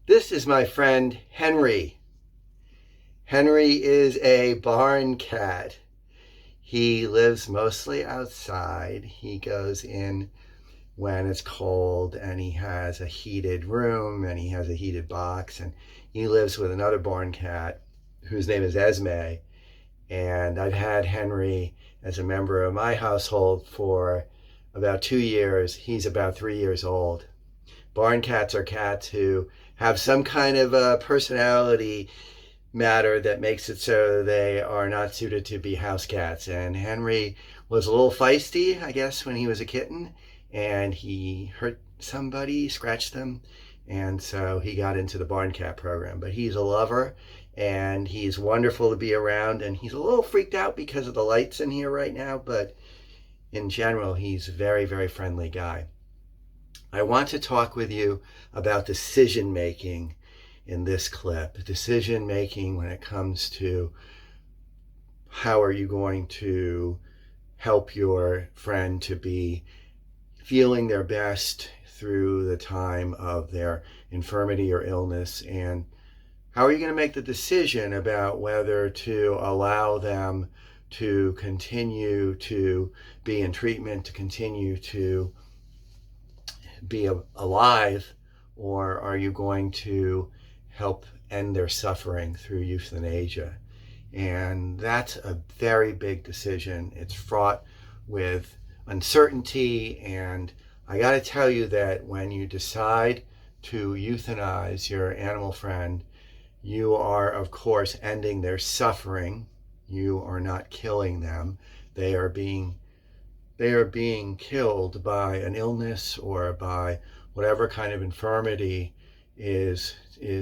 This is my friend Henry. Henry is a barn cat. He lives mostly outside. He goes in when it's cold and he has a heated room and he has a heated box, and he lives with another barn cat whose name is Esme. And I've had Henry as a member of my household for about 2 years. He's about 3 years old. Barn cats are cats who have some kind of a personality matter that makes it so they are not suited to be house cats. And Henry was a little feisty, I guess, when he was a kitten, and he hurt somebody, scratched them, and so he got into the barn cat program. But he's a lover, and he's wonderful to be around, and he's a little freaked out because of the lights in here right now, but in general, he's a very, very friendly guy. I want to talk with you about decision making in this clip. Decision making when it comes to how are you going to help your friend to be feeling their best through the time of their infirmity or illness, and how are you going to make the decision about whether to allow them to continue to be in treatment, to continue to be alive, or are you going to help end their suffering through euthanasia? And that's a very big decision. It's fraught with uncertainty, and I got to tell you that when you decide to euthanize your animal friend, you are, of course, ending their suffering. You are not killing them. They are being killed by an illness or by whatever kind of infirmity is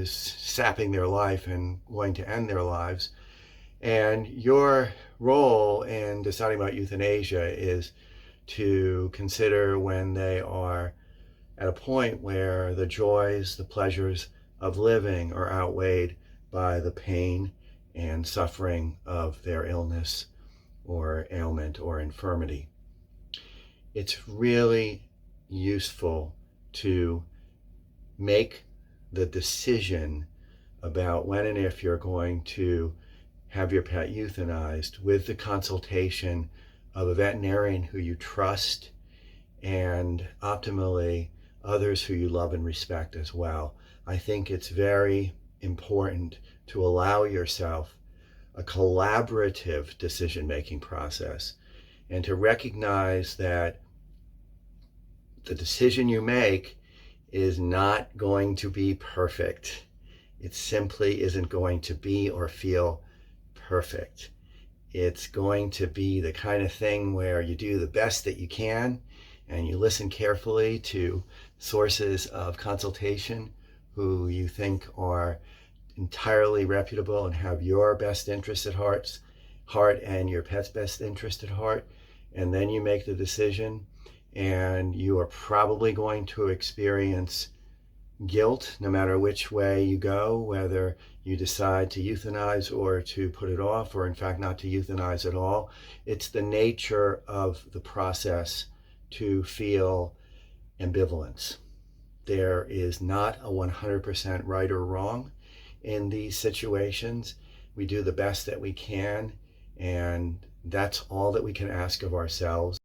sapping their life and going to end their lives. And your role in deciding about euthanasia is to consider when they are at a point where the joys, the pleasures of living are outweighed by the pain and suffering of their illness or ailment or infirmity. It's really useful to make the decision about when and if you're going to have your pet euthanized with the consultation of a veterinarian who you trust, and optimally others who you love and respect as well. I think it's very important to allow yourself a collaborative decision-making process, and to recognize that the decision you make is not going to be perfect. It simply isn't going to be or feel perfect. It's going to be the kind of thing where you do the best that you can, and you listen carefully to sources of consultation who you think are entirely reputable and have your best interest at heart and your pet's best interest at heart. And then you make the decision, and you are probably going to experience guilt no matter which way you go, whether you decide to euthanize or to put it off, or in fact not to euthanize at all. It's the nature of the process to feel ambivalence. There is not a 100% right or wrong in these situations. We do the best that we can, and that's all that we can ask of ourselves.